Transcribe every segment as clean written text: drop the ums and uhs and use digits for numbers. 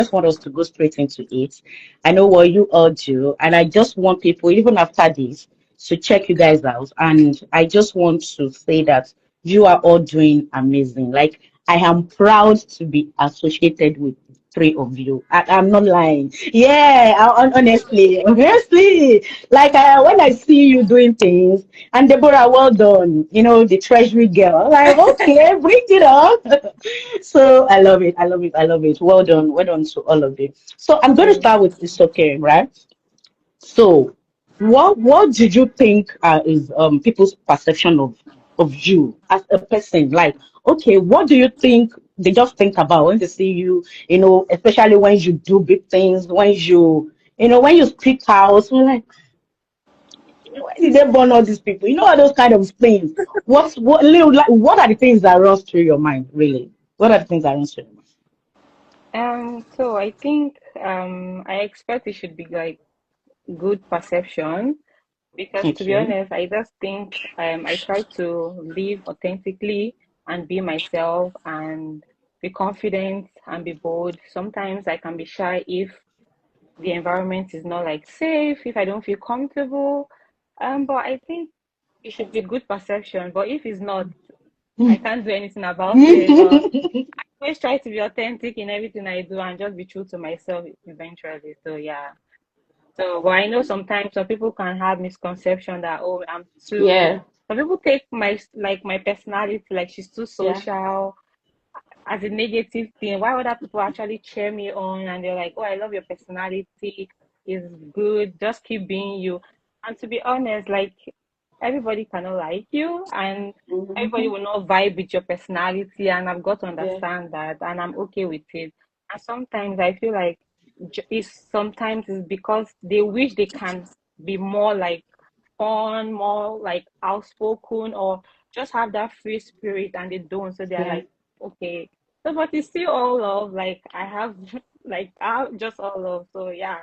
just want us to go straight into it. I know what you all do, and I just want people, even after this, to check you guys out. And I just want to say that you are all doing amazing. Like, I am proud to be associated with three of you. I'm not lying. Yeah, honestly, like when I see you doing things, and Deborah, well done. You know, the treasury girl. I'm like, okay, bring it on. So I love it. I love it. I love it. Well done. Well done to all of you. So I'm going to Thank start with this, okay, right? So what did you think is people's perception of you as a person? Like, okay, what do you think they just think about when they see you, you know, especially when you do big things, when you know, when you speak out, so like, why did they born all these people? You know, all those kind of things. What are the things that runs through your mind, really? What are the things that runs through your mind? So I think I expect it should be like good perception because to be Okay. honest, I just think I try to live authentically and be myself and be confident and be bold. Sometimes I can be shy if the environment is not like safe, if I don't feel comfortable. But I think it should be good perception. But if it's not, I can't do anything about it. But I always try to be authentic in everything I do and just be true to myself eventually. So yeah. So, but I know sometimes some people can have misconception that oh, I'm too. Yeah, Some people take my personality like she's too yeah. social as a negative thing. Why other people actually cheer me on and they're like, oh, I love your personality. It's good. Just keep being you. And to be honest, like everybody cannot like you and everybody Mhm. will not vibe with your personality. And I've got to Yeah. understand that and I'm okay with it. And sometimes I feel like it's because they wish they can be more like fun, more like outspoken, or just have that free spirit and they don't. So they're Yeah. like, okay. So, but it's still all love. Like I have, like I have just all love. So yeah,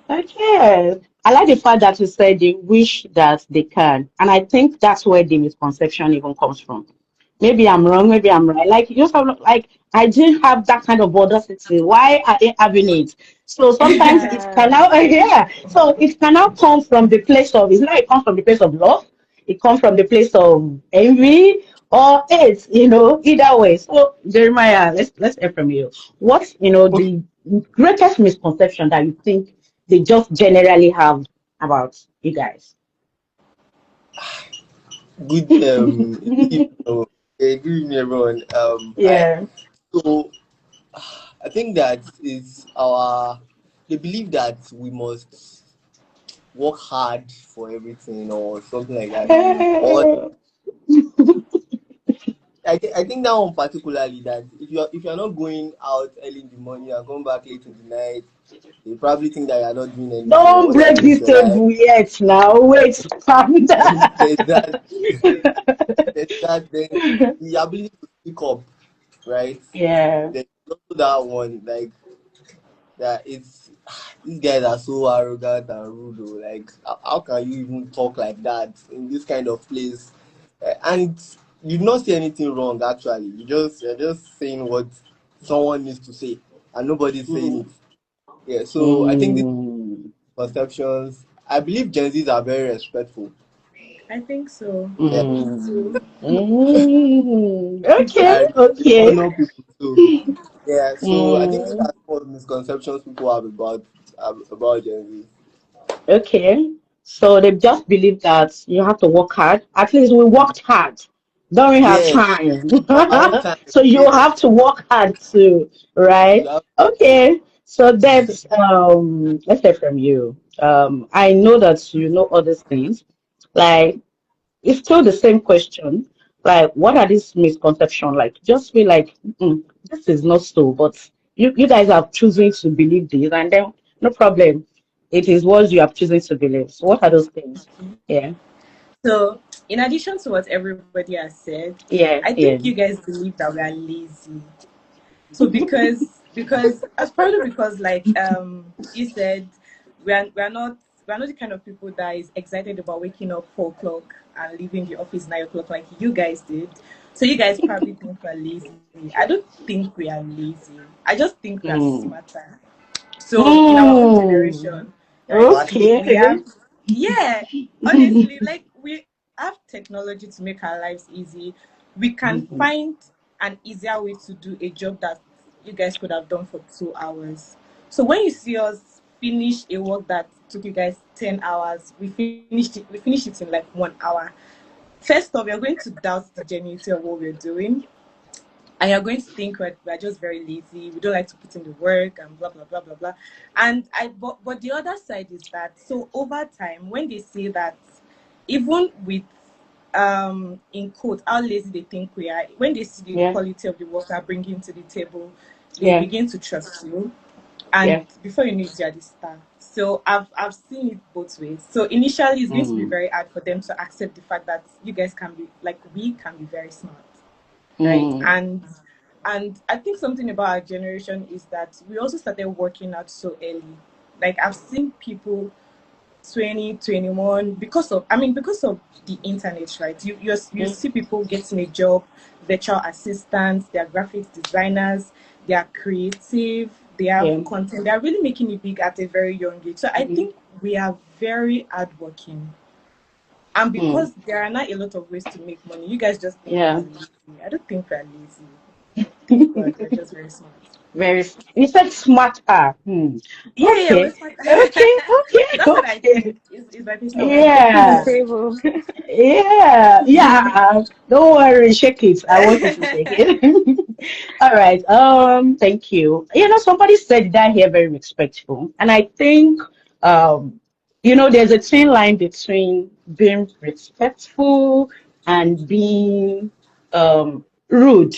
Okay. I like the fact that you said they wish that they can. And I think that's where the misconception even comes from. Maybe I'm wrong, maybe I'm right. Like you just have like I didn't have that kind of audacity. Why are they having it? So sometimes it can yeah, now yeah. So it can now come from the place of it's not it comes from the place of love, it comes from the place of envy or hate, you know, either way. So Jeremiah, let's hear from you. What's the greatest misconception that you think they just generally have about you guys? Good good evening, good evening everyone. I Yeah. so I think that is our they believe that we must work hard for everything or something like that. Or I think that one particularly that if you're not going out early in the morning and come back late in the night, they probably think that you're not doing anything. Or Don't what you're break doing with this your life. table yet now. Wait, calm Then down. there's that then the ability to speak up, right? Yeah. There's also that one, like that it's these guys are so arrogant and rude. Oh, like how can you even talk like that in this kind of place? And you not say anything wrong actually. You're just saying what someone needs to say, and nobody's saying Mm. it. Yeah. So I think these Mm. conceptions. I believe Gen Zs are very respectful. I think so. Yeah. Mm. Mm. Okay, And okay. honor people too. Yeah. So I think these Mm. are some of the misconceptions people have about Gen Z. Okay. So they just believe that you have to work hard. At least we worked hard. Don't we have Yes. time? Our own time. So you Yes. have to work hard too, You right? have Okay. So that's let's hear from you. I know that you know all these things. Like it's still the same question. Like, what are these misconceptions? Like, just feel like this is not so, but you guys are choosing to believe this, and then no problem. It is what you have chosen to believe. So, what are those things? Yeah, So, in addition to what everybody has said, I yeah, think yeah. you guys believe that we are lazy. So because as probably because like you said, we're not the kind of people that is excited about waking up 4 o'clock and leaving the office 9 o'clock like you guys did. So you guys probably think we're lazy. I don't think we are lazy. I just think we are Mm. smarter. So in our own Mm. generation, right, Smartly. we Okay. have, yeah, honestly, like we have technology to make our lives easy. We can Mhm. find an easier way to do a job that you guys could have done for 2 hours. So when you see us finish a work that took you guys 10 hours, we finish it in like 1 hour. First off, you're going to doubt the genuinity of what we're doing, and you're going to think we're just very lazy, we don't like to put in the work, and blah blah blah blah blah. And but the other side is that, so over time, when they say that, even with in quote how lazy they think we are, when they see the Yeah. quality of the work are bringing to the table, they Yeah. begin to trust you, and Yeah. before you know it, you're the star. So I've seen it both ways. So initially it's going to be Mm. very hard for them to accept the fact that you guys can be like, we can be very smart, right? Mm. And I think something about our generation is that we also started working out so early. Like I've seen people 20, 21, because of the internet, right? You Yeah. see people getting a job, virtual assistants, they are graphics designers, they are creative, they have Yeah. content, they are really making it big at a very young age. So I Mhm. think we are very hardworking. And Mm. because there are not a lot of ways to make money, you guys just think we're Yeah. lazy. I don't think we're lazy. I think we're just very smart. You said smarter. Hmm. Yeah, yeah, we're Okay. smart. Okay. Okay. That's what I Okay. think. Is my personal Yeah, opinion. taking the Yeah. table. Yeah. Yeah. Don't worry. Shake it. I want you to shake it. All right. Thank you. Somebody said that here very respectful. And I think there's a thin line between being respectful and being rude.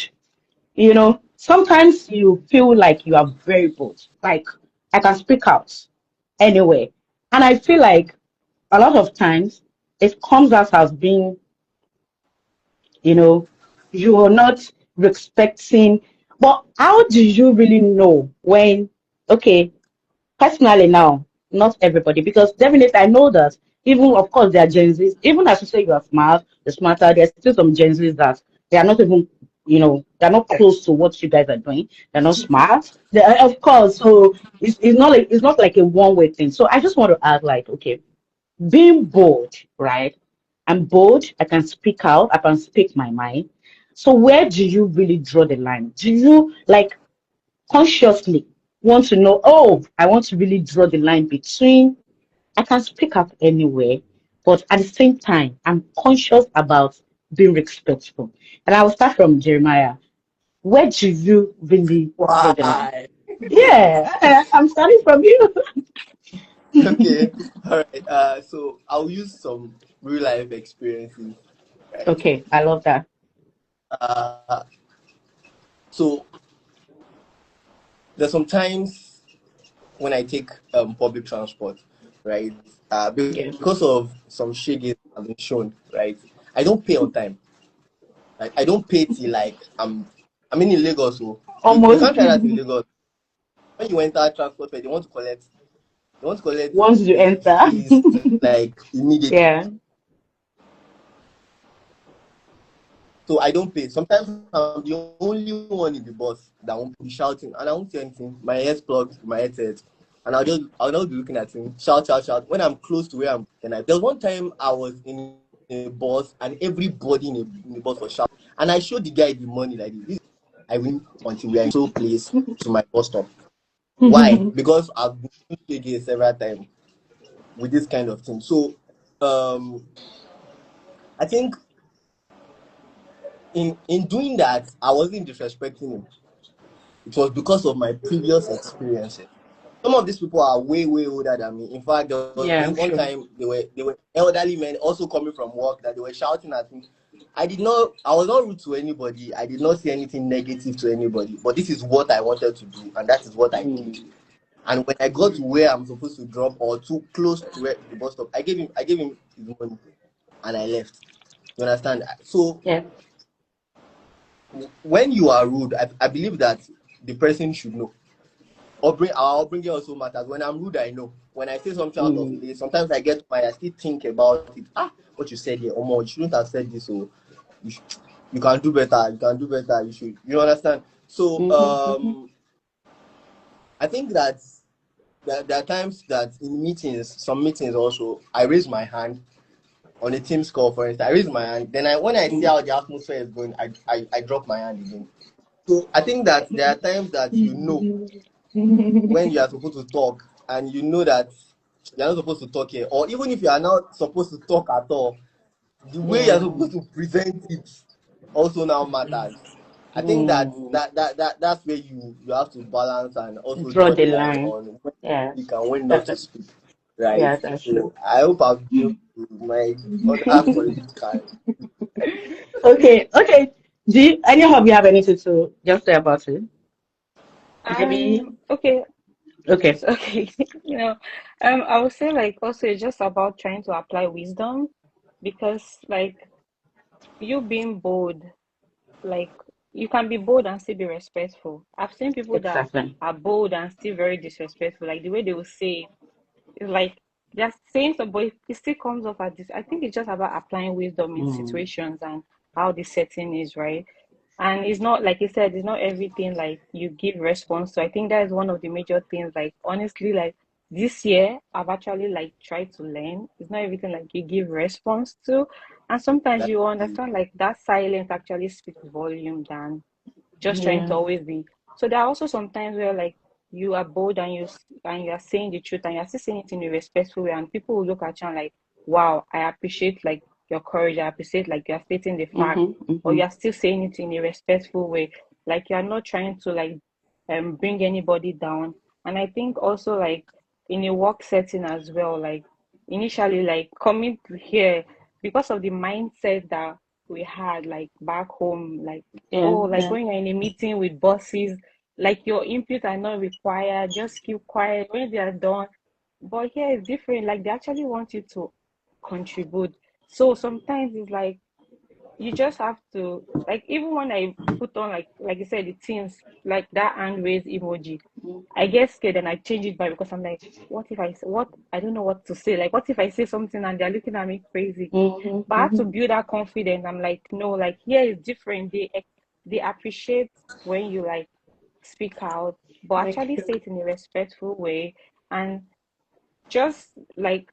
Sometimes you feel like you are very bold. Like I can speak out anyway. And I feel like a lot of times it comes out as being, you know, you are not respecting. But how do you really know when, okay, personally now, not everybody, because definitely I know that even, of course, there are Gen Zs, even as you say you are smart, you're smarter, there's still some Gen Zs that they are not even, they're not close to what you guys are doing. They're not smart. Of course, so it's not like a one-way thing. So I just want to add, like, okay, being bold, right? I'm bold, I can speak out, I can speak my mind. So where do you really draw the line? Do you like consciously want to know, oh, I want to really draw the line between I can speak up anywhere, but at the same time, I'm conscious about being respectful. And I will start from Jeremiah. Where do you really draw the line? Why? Yeah, I'm starting from you. Okay. All right. So I'll use some real life experiences, right? Okay, I love that. Uh, so there's sometimes when I take public transport, right? Yeah. Because of some shaggy I've been shown, right? I don't pay on time. Like I don't pay till like I'm in Lagos, so you Almost can't try that in Lagos. When you enter transport, they want to collect once you the enter. fees like immediately. Yeah. So I don't pay. Sometimes I'm the only one in the bus that won't be shouting, and I won't say anything. My ears plugged, my headset, and I'll just be looking at him, shout, shout, shout. When I'm close to where I'm, then there was one time I was in a bus and everybody in the bus was shouting, and I showed the guy the money like this. I win until we are in so place to my bus stop. Why? Because I've been to several times with this kind of thing. So um I think in doing that, I wasn't disrespecting him. It was because of my previous experiences. Some of these people are way, way older than me. In fact, there was Yeah, one I'm sure. time they were elderly men also coming from work that they were shouting at me. I was not rude to anybody. I did not say anything negative to anybody. But this is what I wanted to do, and that is what I did. Mm. And when I got to where I'm supposed to drop or too close to where the bus stop, I gave him his money and I left. You understand? So Yeah. when you are rude, I believe that the person should know. Our upbringing also matters. When I'm rude, I know. When I say something out of Mm. place, sometimes I get my I still think about it. What you said here, Omo, you shouldn't have said this. So you, sh- you can do better, you can do better, you should, you understand. So Mm-hmm. I think that there are times that in meetings, some meetings also, I raise my hand on a team call, for instance. I raise my hand, then when I see how the atmosphere is going, I drop my hand again. So I think that there are times that you know when you are supposed to talk, and you know that you're not supposed to talk here, or even if you are not supposed to talk at all, the way you're Yeah. supposed to present it also now matters. I think that Mm. that's where you have to balance and also Draw draw the the line line. on when to Yes. speak and when not to That's speak, right? yeah, that's true. So I hope I've been able to my other colleagues can. Okay, okay. Do you, any of you have anything to just say about it? Maybe. Okay. Okay. So, okay. You know, I would say like also it's just about trying to apply wisdom because like you being bold, like you can be bold and still be respectful. I've seen people that Exactly. are bold and still very disrespectful. Like the way they will say it's like just saying so, but it still comes off as this. I think it's just about applying wisdom in Mm. situations and how the setting is, right? And it's not like you said, it's not everything like you give response to. I think that is one of the major things. Like honestly, like this year, I've actually like tried to learn. It's not everything like you give response to, and sometimes That you is understand like that silence actually speaks volume than just trying to Yeah. always be. So there are also some times where like you are bold and you are saying the truth and you're still saying it in a respectful way, and people will look at you and like, wow, I appreciate like your courage. I appreciate like you're stating the fact, Mm-hmm. or Mm-hmm. you're still saying it in a respectful way. Like you're not trying to like bring anybody down. And I think also like in a work setting as well, like initially like coming to here because of the mindset that we had like back home, like Yeah. oh, like Yeah. when you're in a meeting with bosses, like your input are not required, just keep quiet when they are done. But here it's different, like they actually want you to contribute. So sometimes it's like you just have to like even when I put on like you said the things like that hand raise emoji, I get scared and I change it back because I'm like, what if what I don't know what to say. Like what if I say something and they're looking at me crazy? Mm-hmm. But I have to Mm-hmm. build that confidence. I'm like, no, like here is different. They appreciate when you like speak out, but actually Okay. say it in a respectful way. And just like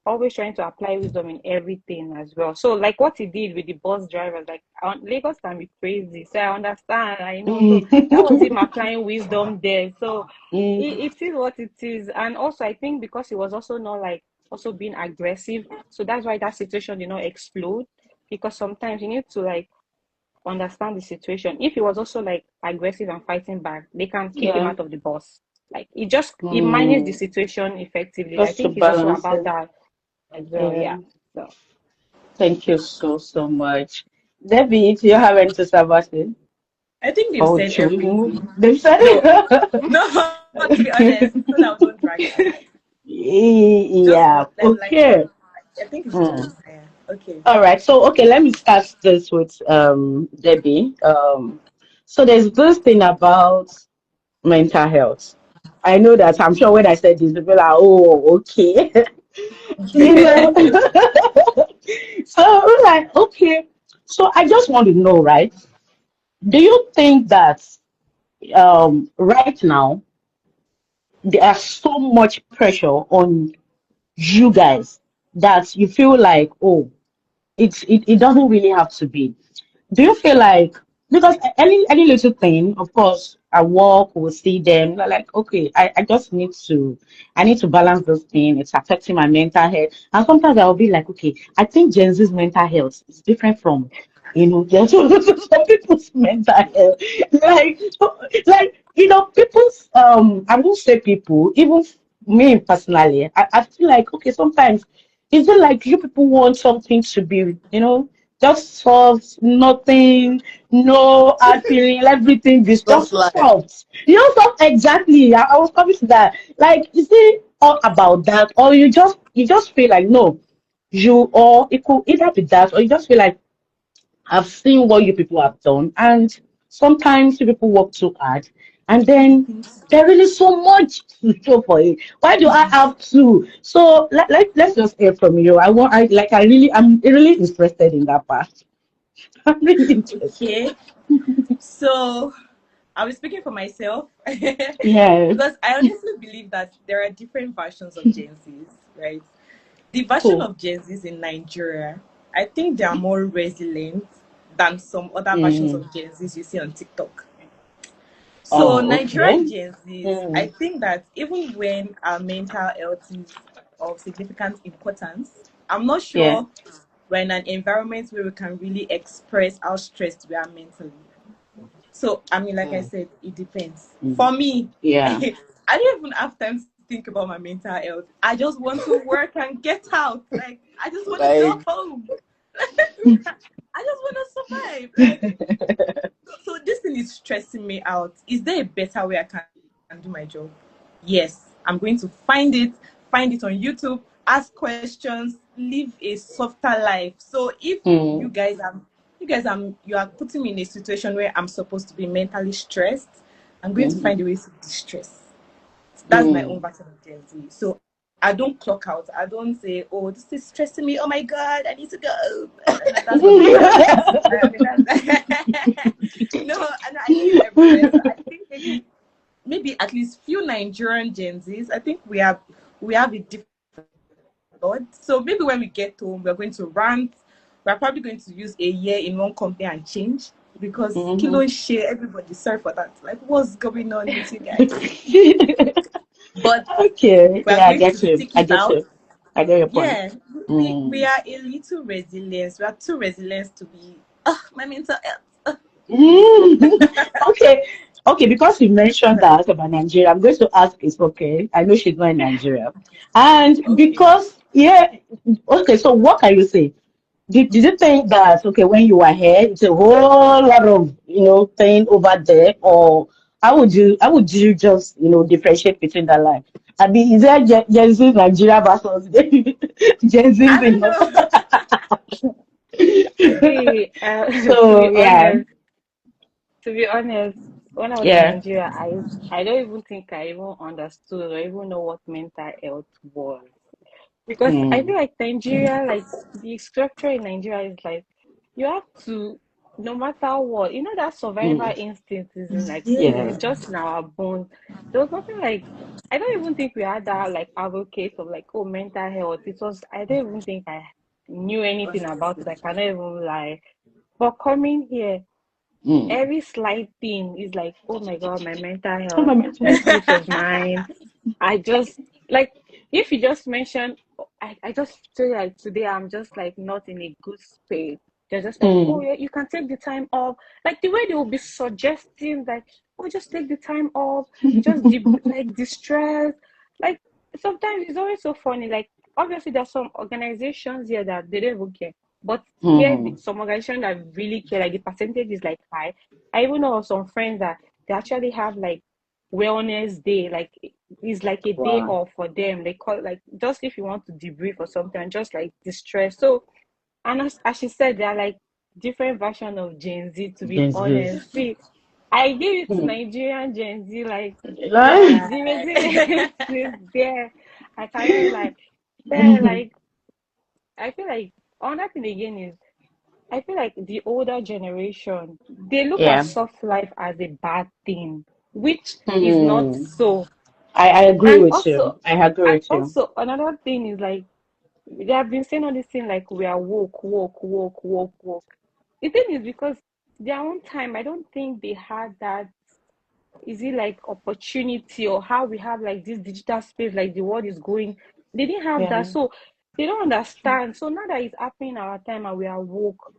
always trying to apply wisdom in everything as well. So like what he did with the bus drivers, like Lagos can be crazy. So I understand, I know. So that was him Mm. applying wisdom there. So Mm. it is what it is. And also I think because he was also not like also being aggressive. So that's why that situation did not explode. Because sometimes you need to like understand the situation. If he was also like aggressive and fighting back, they can kick him Yeah. out of the bus. Like it manages the Mm. situation effectively. I Just to think it's also balance about it. that as well. Yeah. Yeah. So Thank you so, so much. Debbie, do you have anything to say about it? I think they've Or said should we move? everything. They've said No, it. no, to be honest, so that we don't drag it. Just Yeah. what like what Okay. I think it's Hmm. just yeah. Okay. All right. So, okay, let me start this with Debbie. So there's this thing about mental health. I know that I'm sure when I said this, people are, oh, okay. You know. So I'm like, okay. So I just want to know, right? Do you think that right now there's so much pressure on you guys that you feel like, oh, it doesn't really have to be? Do you feel like because any little thing, of course, I walk, we'll see them, they're like, okay, I just need to balance this thing. It's affecting my mental health. And sometimes I'll be like, okay, I think Gen Z's mental health is different from, there's some people's mental health. Like, people's I won't say people, even me personally, I feel like okay, sometimes is it like you people want something to be, just soft, nothing, no hard feeling, everything is soft just life. soft. Soft exactly. I was coming to that. Like, is it all about that, or you just feel like no, or it could either be that, or you just feel like I've seen what you people have done, and sometimes you people work too hard, and then there really so much to show for it. Why do I have to? So let's just hear from you. I'm really interested in that part. I'm really interested. Okay. So I'll be speaking for myself Yeah. because I honestly believe that there are different versions of Gen Zs, right? The version Cool. of Gen Zs in Nigeria, I think they are more resilient than some other versions Mm. of Gen Zs you see on TikTok. So Oh, Nigerian okay. Gen Zs, I Mm. think that even when our mental health is of significant importance, I'm not Yeah. sure we're in an environment where we can really express how stressed we are mentally. So, I mean, like I Mm. said, it depends. Mm. For me, Yeah. I don't even have time to think about my mental health. I just want to work and get out. Like, I just want to go Like, home. I just want to survive. Like, so this thing is stressing me out. Is there a better way I can do my job? Yes, I'm going to find it on YouTube, ask questions, live a softer life. So if you Mm. guys are you are putting me in a situation where I'm supposed to be mentally stressed, I'm going to Mm. find a way to distress. That's my own Mm. version of Gen Z. So I don't clock out. I don't say, "Oh, this is stressing me. Oh my god, I need to go." No, that's not me. I mean, that's no, and I live everywhere. So I think maybe at least few Nigerian Gen Zs. I think we have a different thought. So maybe when we get home, we're going to rant. We're probably going to use a year in one company and change because Mhm. kilo share everybody. Sorry for that. Like, what's going on with you guys? But Okay. we are Yeah, I going get to you. stick I it get out. you. I get your point. Yeah, we Mm. are a little resilient. We are too resilient to be. My mental health. Mm. Okay. Okay, because you Go mentioned ahead. that about Nigeria, I'm going to ask it's okay. I know she's not in Nigeria. And Okay. because, yeah, okay, so what can you say? Did you think that, okay, when you were here, it's a whole lot of, thing over there? Or how would you just, differentiate between that line? I mean, is there Gen Z Nigeria versus Gen Z I in don't North? know. See, to So, be yeah, honest, when I was in yeah. Nigeria, I don't even think I even understood or even know what mental health was. Because I Mm. feel like Nigeria, like the structure in Nigeria is like you have to, no matter what, that survival Mm. instinct is in like Yeah. is just in our bones. There was nothing like I don't even think we had that like advocate of like oh mental health. It was I don't even think I knew anything about Honestly. it. I cannot even lie. But coming here, Mm. every slight thing is like, oh my God, my mental Oh, health, my mental. my peace of mind. I just like if you just mention I just feel like today I'm just like not in a good space. They're just like, oh Mm. yeah, you can take the time off. Like the way they will be suggesting like, oh just take the time off, just like distress. Like sometimes it's always so funny. Like obviously there's some organizations here that they don't even care. But here Mm. some organizations that really care, like the percentage is like high. I even know of some friends that they actually have like wellness day, like it's like a day Wow. off for them. They call it like just if you want to debrief or something and just like distress. So and as she said, there are like different version of Gen Z to be Gen Z. honest. See, I give it to Mm. Nigerian Gen Z, like Like, the resilience is there. I cannot like yeah, like I feel like another thing again is I feel like the older generation, they look at yeah. soft life as a bad thing, which is not Hmm. so. I agree And with also, you. I agree and with you. also another thing is like they have been saying all this thing like we are woke, woke, woke, woke, woke. The thing is because their own time, I don't think they had that. Is it like opportunity or how we have like this digital space, like the world is going? They didn't have that, Yeah. so they don't understand. So now that it's happening in our time and we are woke,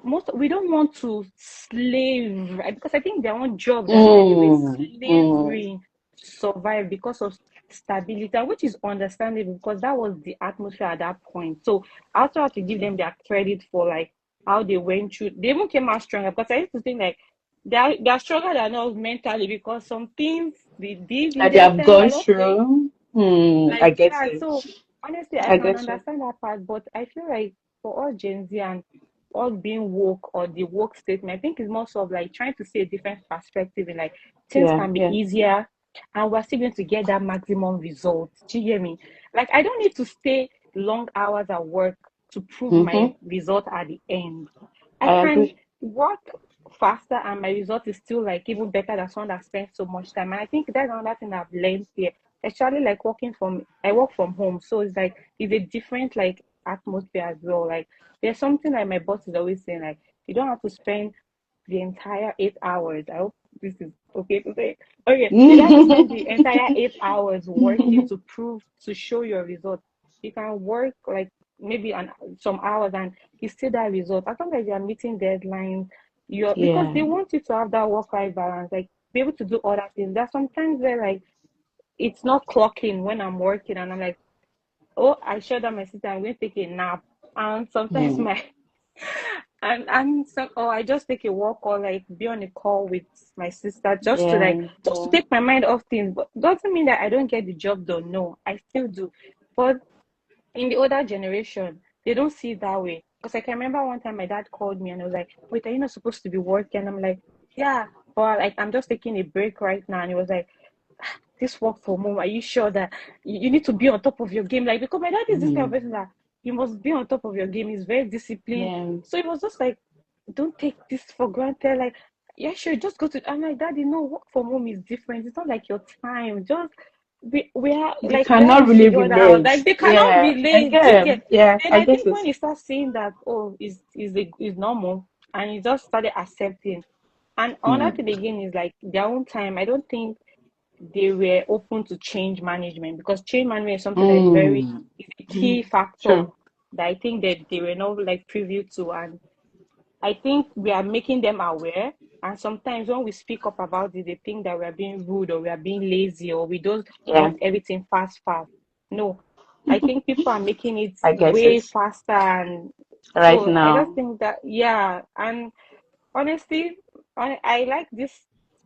most we don't want to slave right? Because I think their own job that they were Mm. Mm. slavering to survive because of stability, and which is understandable because that was the atmosphere at that point. So I also have to give them their credit for like how they went through. They even came out stronger because I used to think like they're stronger than us mentally because some things they did in That they their have time. I gone don't think through. Mm. I like get yeah, you. so honestly, I I can get you. understand that part, but I feel like for all Gen Z and us being woke or the woke statement, I think it's more sort of like trying to see a different perspective and like things Yeah. can be Yeah. easier and we're still going to get that maximum result. Do you hear me? Like I don't need to stay long hours at work to prove my Mm-hmm. result at the end. I I can agree. work faster and my result is still like even better than someone that spends so much time. And I think that's another thing I've learned here. Especially like I work from home. So it's like it's a different like atmosphere as well. Like there's something like my boss is always saying, like, you don't have to spend the entire 8 hours. I hope this is okay to say. Okay, you don't have to spend the entire 8 hours working to prove to show your result. You can work like maybe some hours and you see that result. As long as you're meeting deadlines, you're because Yeah. they want you to have that work-life balance, like be able to do other things. There's sometimes where like it's not clocking when I'm working and I'm like, oh, I shut down my system, I'm going to take a nap. And sometimes Mm. my and some or I just take a walk or like be on a call with my sister Yeah. just to take my mind off things. But doesn't mean that I don't get the job done. No, I still do. But in the older generation, they don't see it that way. Because I can remember one time my dad called me and I was like, wait, are you not supposed to be working? And I'm like, yeah, but like I'm just taking a break right now. And he was like, this work from home, are you sure that you need to be on top of your game? Like, because my dad is this kind of Mm. person that you must be on top of your game. He's very disciplined. Yeah. So it was just like, don't take this for granted. Like, yeah, sure, just go to. I'm like, Daddy, no, work from home is different. It's not like your time. Just we are You like we have cannot to really figure that out. relate. Like they cannot Yeah. I relate. Do you get. get? Yeah. Then I I get think it. when he starts saying that, oh, is normal, and he just started accepting. And another Mm. thing again is like their own time. I don't think they were open to change management because change management is something that is very Mm. is a key Mm. factor True. that I think that they were not like privy to. And I think we are making them aware. And sometimes when we speak up about it, they think that we are being rude or we are being lazy or we don't Yeah. want everything fast, fast. No, I think people are making it I get way it. faster. And Right so I just now. think that, yeah. And honestly, I like this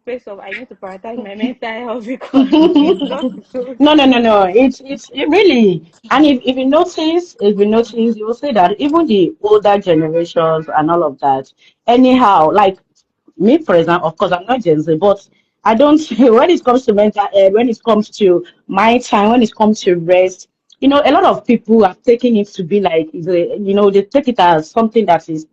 space of I need to prioritize my mental health because it's not good. No, no, no, no. It's it really. And if you notice, you will see that even the older generations and all of that. Anyhow, like me, for example, of course, I'm not Gen Z, but I don't. When it comes to mental health, when it comes to my time, when it comes to rest, a lot of people are taking it to be like, they take it as something that is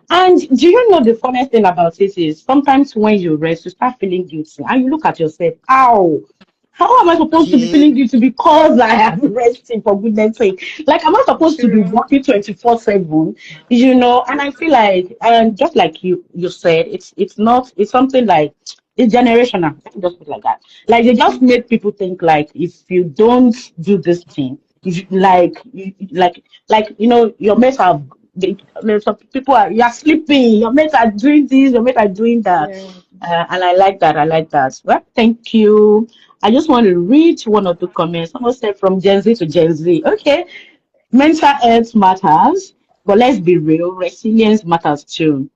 and do you know the funniest thing about it is sometimes when you rest, you start feeling guilty and you look at yourself, how am I supposed to be Yeah. feeling guilty because I am resting for goodness sake? Like, am I supposed to be True. working 24/7? And I feel like, and just like you said, it's something like it's generational. Let me just put it like that. Like they just made people think like if you don't do this thing, if you, your mates have some people are you are sleeping, your mates are doing this, your mates are doing that. Yeah. And I like that. I like that. Well, thank you. I just want to read one or two comments. Someone said from Gen Z to Gen Z. Okay, mental health matters, but let's be real, resilience matters too.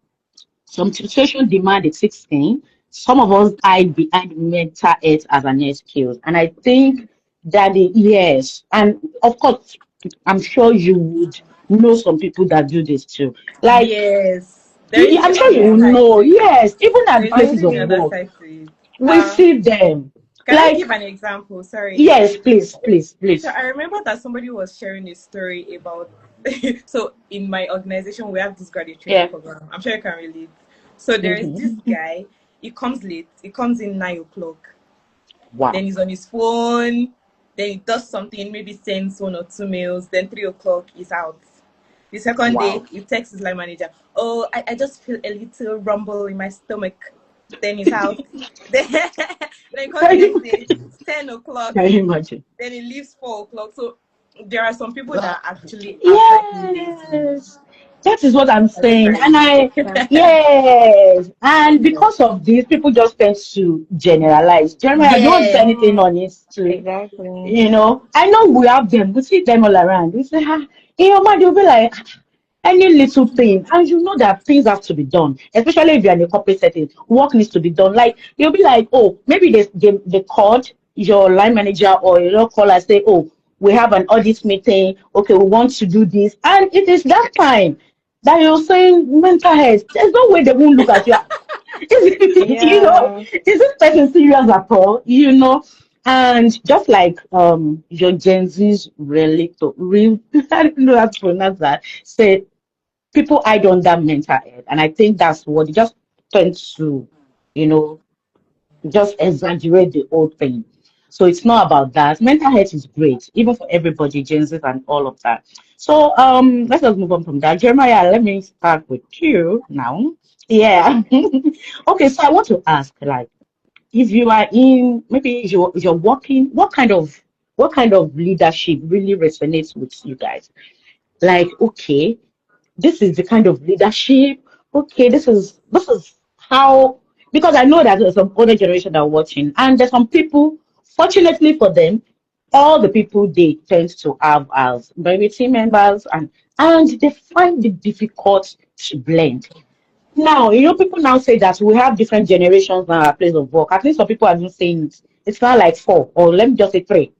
Some situations demand a thick skin. Some of us hide behind mental health as an excuse. And I think yes. And of course, I'm sure you would know some people that do this too. Like, Yes, there is I'm the sure you other will Yeah. side know. to it. Yes, even There at is places actually of the Honestly. other work, side to it. we see them. Can I Like, give an example? Sorry. yes, please, please, So please. I remember that somebody was sharing a story about. So in my organization, we have this graduate training Yeah. program. I'm sure you can relate. So there is this Hmm. guy. He comes late. He comes in 9 o'clock. Then Wow. he's on his phone. Then he does something. Maybe sends 1 or 2 mails. Then 3 o'clock he's out. The second day, Wow. he texts his line manager. Oh, I just feel a little rumble in my stomach. Then he's out. Then he comes the Can next you, day. It's 10 o'clock. can you imagine? Then he leaves 4 o'clock. So there are some people that are actually lazy. Yes, that is what I'm Other saying. side. Yes, and because of this, people just tend to generalize. Jeremiah, I don't say Yes. anything on it too. Exactly. I know we have them, we see them all around. We say, in your mind, you'll be like, any little thing, and you know that things have to be done, especially if you're in a corporate setting, work needs to be done. Like, you'll be like, oh, maybe they called your line manager or your call and say, oh, we have an audit meeting, okay, we want to do this, and it is that time that you're saying mental health. There's no way they won't look at you. Yeah. Is this person serious at all? And just like your Gen Z's relator, real, I don't know how to pronounce that, say. people hide under mental health, and I think that's what they just tend to, you know, just exaggerate the whole thing. So it's not about that. Mental health is great, even for everybody, Gen Z and all of that. So let's just move on from that. Jeremiah, let me start with you now. Yeah. Okay, so I want to ask, like, if you are in, maybe if you're working, what kind of leadership really resonates with you guys? Like, okay, this is the kind of leadership. Okay, this is how, because I know that there's some older generation that are watching, and there's some people, fortunately for them, all the people they tend to have as maybe team members, and they find it difficult to blend. Now, people now say that we have different generations now at our place of work. At least some people are not saying it. It's not like four, or let me just say three.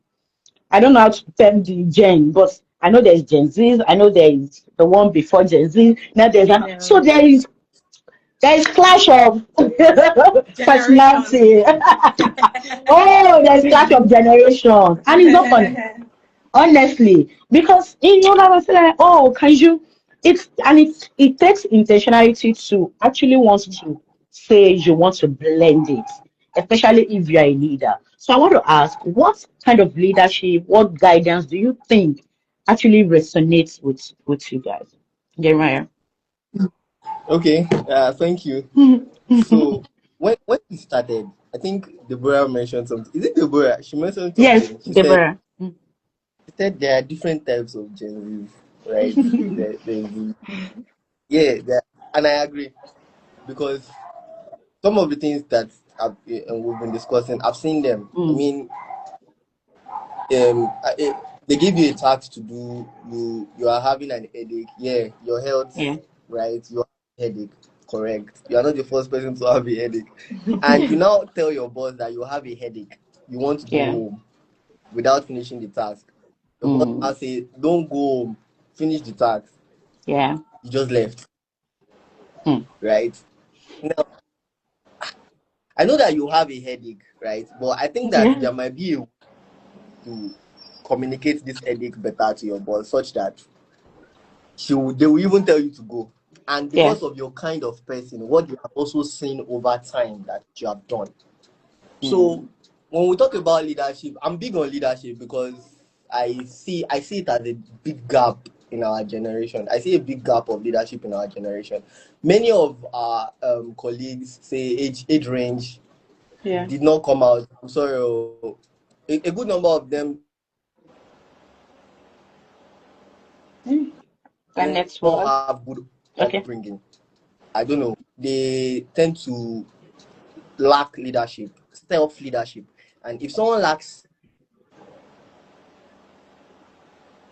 I don't know how to term the gen, but I know there's Gen Zs. I know there is the one before Gen Z. Now Yeah. so there is clash of Generations. personality. Oh, there's clash of generations, and it's not funny, honestly, because I was like, oh, can you? It takes intentionality to actually want to say you want to blend it, especially if you are a leader. So I want to ask, what kind of leadership, what guidance do you think actually resonates with you guys? Jeremiah. Okay, thank you. So when we started, I think Deborah mentioned something. Is it Deborah? She mentioned Yes, something. Deborah. She said there are different types of Gen Zs, right? Yeah, and I agree because some of the things that we've been discussing, I've seen them. I Mm, mean, they give you a task to do. You are having an headache. Yeah, your health, yeah, right? You have a headache. Correct. You are not the first person to have a headache, and you now tell your boss that you have a headache. You want to go yeah, home without finishing the task. Your boss mm, now say, "Don't go home. Finish the task." yeah, You just left, mm, right? Now I know that you have a headache, right? But I think that yeah, there might be a way to communicate this headache better to your boss, such that they will even tell you to go. And yeah. because of your kind of person, what you have also seen over time that you have done. So Mm, when we talk about leadership, I'm big on leadership because I see it as a big gap in our generation. I see a big gap of leadership in our generation. Many of our colleagues say age range yeah. did not come out. I'm sorry, a good number of them did not have good Mm. The network. upbringing. Okay. I don't know. They tend to lack leadership, self leadership, and if someone lacks,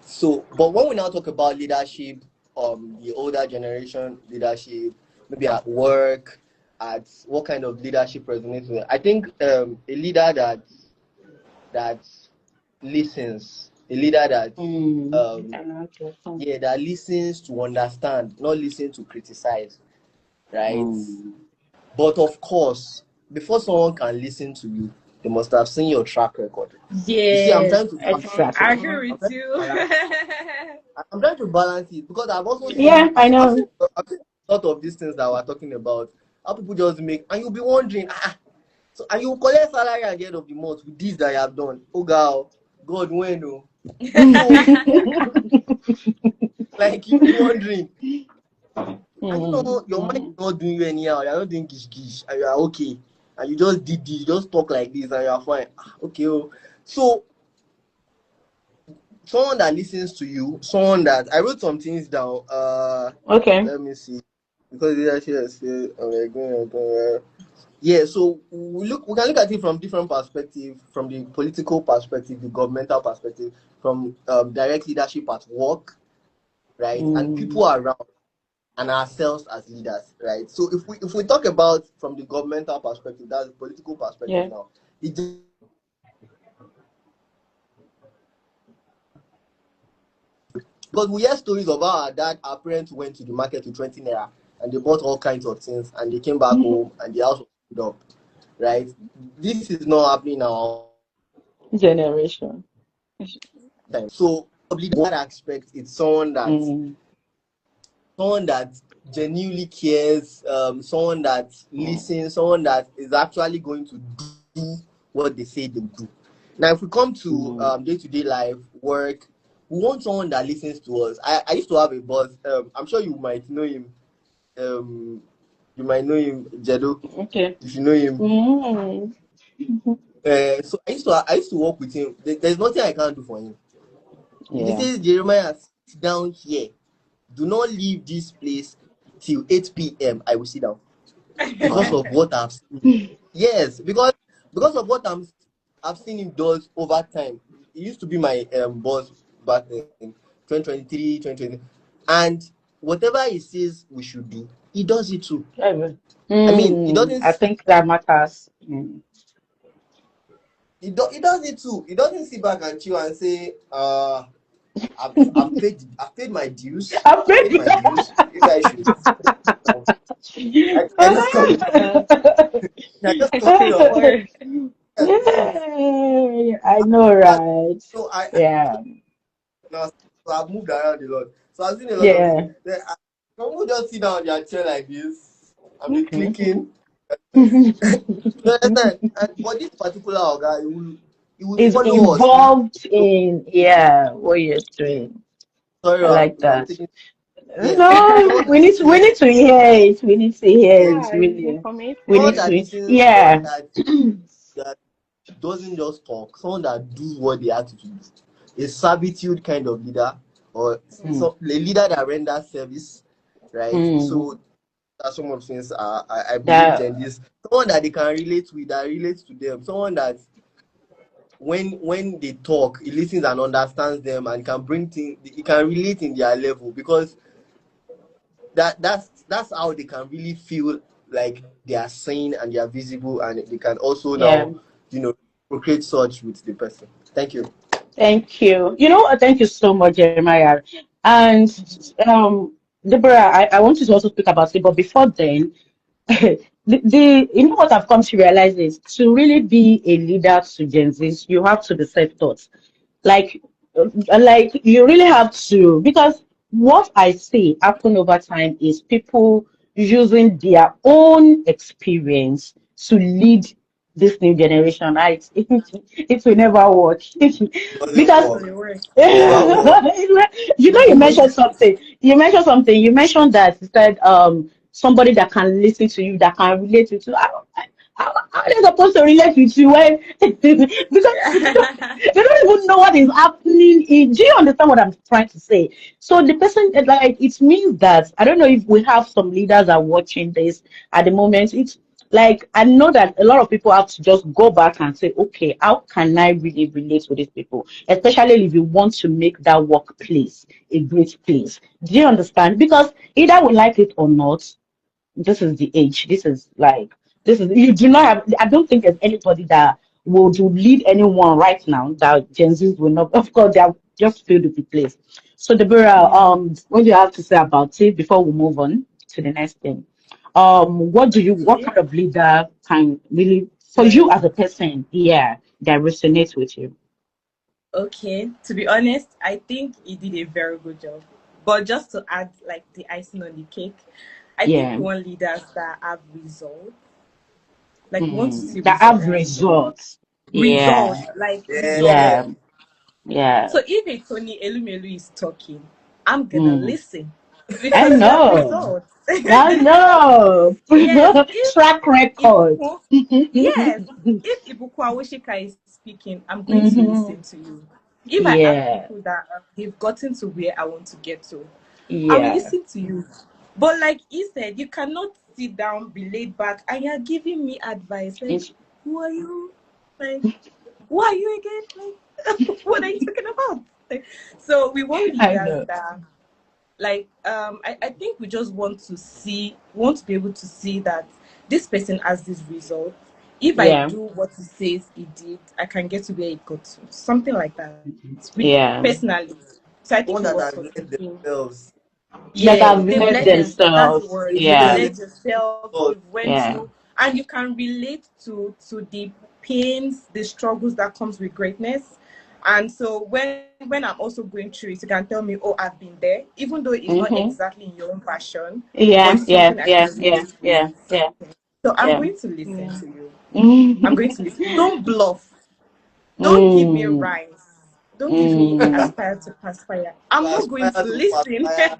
so, but when we now talk about leadership, the older generation leadership, maybe at work, at what kind of leadership resonates with, I think a leader that listens, a leader that I know. Okay. yeah, that listens to understand, not listen to criticize, right? Mm. But of course, before someone can listen to you, they must have seen your track record. You see, Yes, I Exactly. agree I'm with trying to you. balance. I'm trying to balance it because I've also Yeah, seen I I've seen know. I've seen a lot of these things that we're talking about. How people just make, and you'll be wondering, so and you collect salary at the end of the month with this that you have done. Oh God, when no. So like you'll be wondering, and your mind is Mm. not doing you anyhow. You're not doing gish gish, and you are okay. And you just did this, you just talk like this, and you are fine. Okay, oh. So someone that listens to you, someone that I wrote some things down. Okay. Let me see, because it actually say, yeah. So we can look at it from different perspectives, from the political perspective, the governmental perspective, from direct leadership at work, right, and Mm. people around, and ourselves as leaders, right. So if we talk about from the governmental perspective, that's the political perspective Yeah. now. It just because we hear stories of how our parents went to the market with 20 naira and they bought all kinds of things and they came back home and the house was filled up, right? This is not happening in our own time. So Generation. probably that aspect, it's someone that Mm. someone that genuinely cares, someone that Mm, listens, someone that is actually going to do what they say they will do. Now, if we come to mm. day-to-day life, work, we want someone that listens to us. I used to have a boss. I'm sure you might know him. Um, you might know him, Jedo, Okay. if you know him. Mm. So I used to work with him. There's nothing I can't do for him. If he Yeah. says, Jeremiah, sit down here, do not leave this place till 8 p.m., I will sit down because of what I've seen. Yes, because of what I've seen him does over time. He used to be my boss back in 2023, 2020, and whatever he says we should do, he does it too. I mean, he Mm. doesn't I think that matters. Mm. he does it too. He doesn't sit back and chill and say, I've paid my dues. I I've paid think. my dues. You guys should. I just come. Uh, I just coming up. or Yes, please. Yay, I know, That's, right? so I Yeah. now, so I've moved around a lot. So I've seen a lot of Yeah. people. Some people just sit down on their chair like this and be Mhm. clicking. You understand? And for this particular guy, he will Is follow us. He will, involved in, yeah, what you're doing. sorry, I like I'm that. taking. Yes, No, someone that we listens, need to hear it. We need to hear it, yeah, it's really. We informative. need someone that to, listens, someone yeah. that doesn't just talk, someone that do what they have to do. A servitude kind of leader, or Mm, a leader that renders service, right? mm. So that's some of the things I believe That, in this. Someone that they can relate with, that relates to them. Someone that when they talk, he listens and understands them and can bring things. He can relate in their level because that's how they can really feel like they are seen and they are visible and they can also now, yeah. procreate such with the person. Thank you. Thank you. Thank you so much, Jeremiah. And Deborah, I want you to also speak about it, but before then, what I've come to realize is to really be a leader to Gen Zs, you have to be self-taught. Like, like you really have to, because what I see happen over time is people using their own experience to lead this new generation. Right? It will never work Doesn't because work. Actually work. Never work. you mentioned something. You mentioned something. You mentioned that you said somebody that can listen to you, that can relate with you. How are they supposed to relate with you when because they don't even know what is happening do you understand what I'm trying to say? So the person like it means that I don't know if we have some leaders are watching this at the moment. It's like I know that a lot of people have to just go back and say, okay, how can I really relate with these people? Especially if you want to make that workplace a great place. Do you understand? Because either we like it or not, this is the age. This is you do not have. I don't think there's anybody that will to lead anyone right now that Gen Zs will not. Of course, they are just filled with the place. So, Deborah, Yeah. what do you have to say about it before we move on to the next thing? What Okay. kind of leader can really, for you as a Resonate. person, yeah, that resonates with you? Okay. To be honest, I think he did a very good job. But just to add like the icing on the cake, I think Yeah, we want leaders that have results. Like we want to see that have results. results. Yeah, Results, like Yeah. yeah, results. yeah. So if a Tony Elumelu is talking, I'm gonna Mm. listen I because he has know. results. I know. Yes, if Track record. Ibuku, yes, if Ibuku Awashika is speaking, I'm going to Hmm. listen to you. If I have Yeah, people that they've gotten to where I want to get to, I will yeah. listen to you. But like he said, you cannot sit down, be laid back, and you're giving me advice. Like, It's, who are you? Like, who are you again? Like, what are you talking about? Like, so we want I leaders know. that like I think we just want to be able to see that this person has this result. If I Yeah, do what he says he did, I can get to where he got to. Something like that. With yeah. personally. So I think Someone it that works has for led him. themselves. That Yeah, have Someone they've led led themselves. That's the themselves. word. they've They've led Yeah, led themselves. themselves. They've went yeah, through, and you can relate to the pains, the struggles that comes with greatness. And so when I'm also going through it, you can tell me, oh, I've been there, even though it's not Mm-hmm. exactly in your own passion, but Yeah, it's yeah, something I yeah, can yeah, relate yeah, with. yeah, So I'm yeah. going to listen Yeah. to you. I'm going to Mm. listen. Don't bluff. Don't give me Mm. rice. Don't give me Mm. aspire to perspire. To I'm not going aspire to to listen. perspire.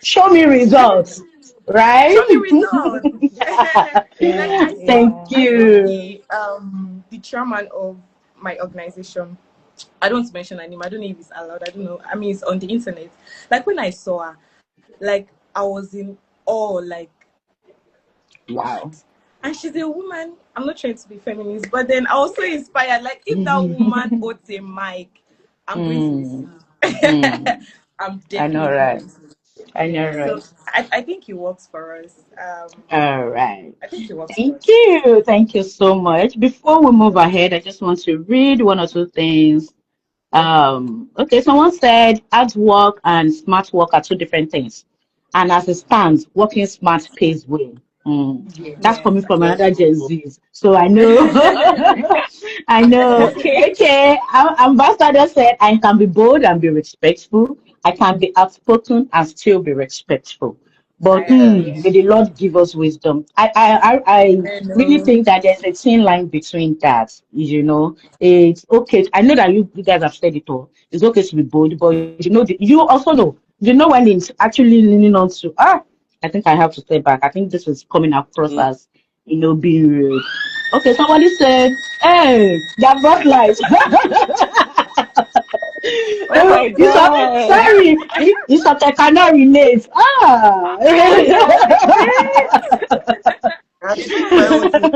Show me results, right? Show me results. Like I saw, Thank Yeah. I saw you. the chairman of my organization. I don't want to mention her name. I don't know if it's allowed. I don't know. I mean, it's on the internet. Like when I saw her, like I was in awe. Like what? Wow. And she's a woman. I'm not trying to be feminist, but then I was so inspired. Like if that woman owns a mic, I'm going to Mm. listen. Mm. I'm I know, definitely right? going to listen. I know, So right? I think it works for us. All right. I think it works for Thank us. you. Thank you so much. Before we move ahead, I just want to read one or two things. Okay, someone said hard work and smart work are two different things. And as it stands, working smart pays well. Mm. That's Yes, coming I from Yes, another so, Gen so. Z. So I know. I know. Okay. Okay, Ambassador said I can be bold and be respectful. I can be outspoken and still be respectful. But I agree. may the Lord give us wisdom. I I really know. think that there's a thin line between that. It's okay. I know that you guys have said it all. It's okay to be bold, but you also know, when it's actually leaning on to, I think I have to step back. I think this is coming across Mm. as, being rude. Okay, somebody said, hey, that brought light. Oh my It's a, God. sorry, it's a I cannot relate. Ah. I cannot relate. And why won't you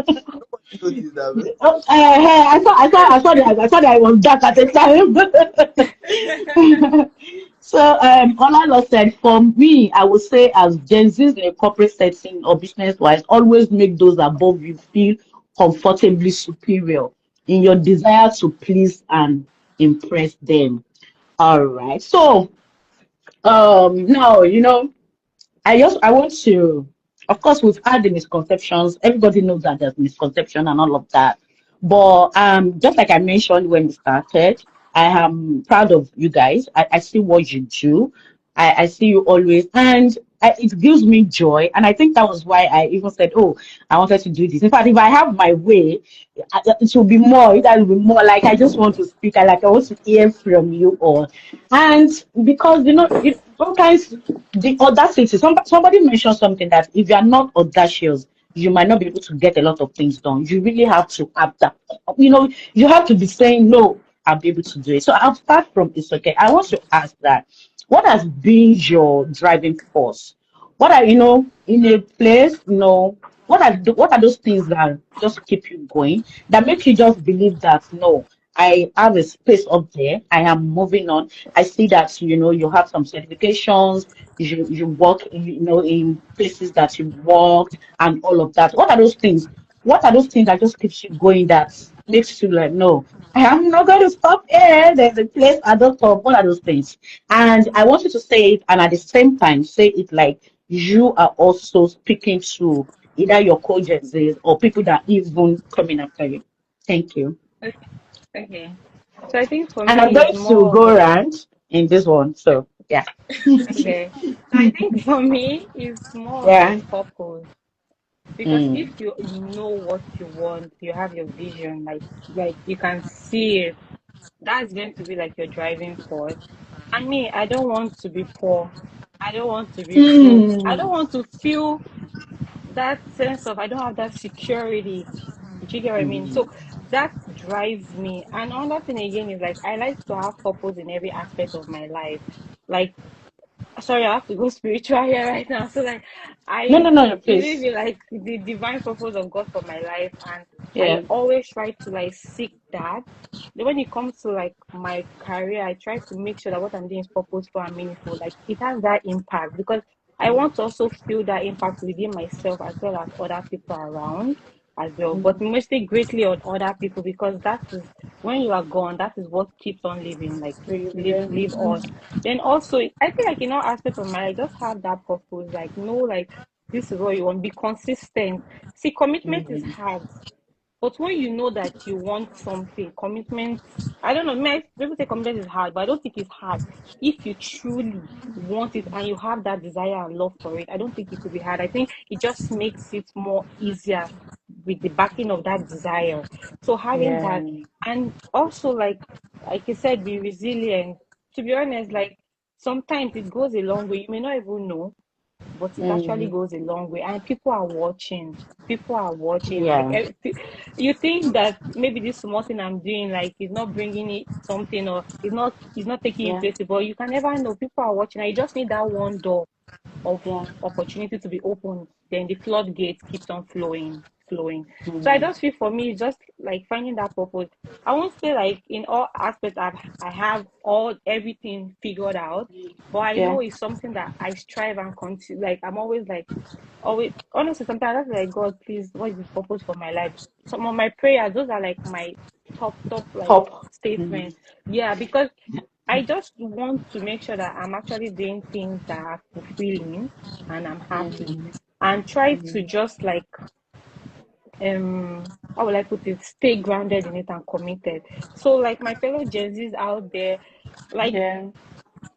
notice that, man? I thought I was dark at the time. So, Olalo said, for me, I would say as Gen Zs in a corporate setting or business-wise, always make those above you feel comfortably superior in your desire to please and impress them. All right. So, now, I want to, of course, we've had the misconceptions. Everybody knows that there's misconception and all of that. But just like I mentioned when we started, I am proud of you guys. I see what you do. I see you always, and it gives me joy. And I think that was why I even said, "Oh, I wanted to do this." In fact, if I have my way, it will be more. It will be more like I just want to speak. I want to hear from you all, and because sometimes the audacity. Somebody mentioned something that if you are not audacious, you might not be able to get a lot of things done. You really have to have that. You have to be saying no. I'll be able to do it. So I'll start from it's okay. I want to ask that. What has been your driving force? What are in a place? What are those things that just keep you going? That make you just believe that no, I have a space up there. I am moving on. I see that you have some certifications. You work in places that you worked and all of that. What are those things? What are those things that just keeps you going? That makes you like no, I am not going to stop here. There's a place at the top. What are those things? And I want you to say it, and at the same time say it like you are also speaking to either your co-Gen or people that even coming after you. Thank you. Okay. Okay. So I think for And I'm me it's going to more go of around in this one. So yeah. okay. So I think for me it's more of a Yeah. purpose. Because Mm. if you know what you want, you have your vision, like you can see it, that's going to be like your driving force. And me, I don't want to be poor. I don't want to be broke. I don't Mm. want to feel that sense of I don't have that security. Do you get what I mean? Mm. So that drives me. And another thing again is like I like to have purpose in every aspect of my life. Like sorry, I have to go spiritual here right now. So like No, no, I no, believe please. in like the divine purpose of God for my life, and I Yeah. always try to like seek that. Then when it comes to like my career, I try to make sure that what I'm doing is purposeful and meaningful. Like it has that impact because I want to also feel that impact within myself as well as other people around as well. But mostly greatly on other people because that is when you are gone, that is what keeps on living, like live on. Then also, I feel like in all aspects of my life, just have that purpose. Like, know, like, this is what you want. Be consistent. See, commitment is Mm. hard. But when you know that you want something, commitment, I don't know, people say commitment is hard, but I don't think it's hard. If you truly want it and you have that desire and love for it, I don't think it will be hard. I think it just makes it more easier with the backing of that desire. So having Yeah. that, and also like you said, be resilient. To be honest, like sometimes it goes a long way. You may not even know, but it actually Mm. goes a long way, and people are watching. People are watching. Like Yeah. you think that maybe this small thing I'm doing, like, is not bringing it something, or is not taking you Yeah. places, but you can never know. People are watching, and you just need that one door of Yeah. opportunity to be open, then the floodgates keeps on flowing. So I Mm. just feel, for me, it's just like finding that purpose. I won't say like in all aspects I have all everything figured out, but I Yeah. know it's something that I strive and continue. Like I'm always like, always, honestly, sometimes I'm like, God, please, what is the purpose for my life? Some of my prayers, those are like my top like Top. Mm. statements. Yeah, because I just want to make sure that I'm actually doing things that are fulfilling and I'm happy, Mm. and try to Mm. just like, how will I put it, stay grounded in it and committed. So like my fellow Gen Zs out there, like, Yeah.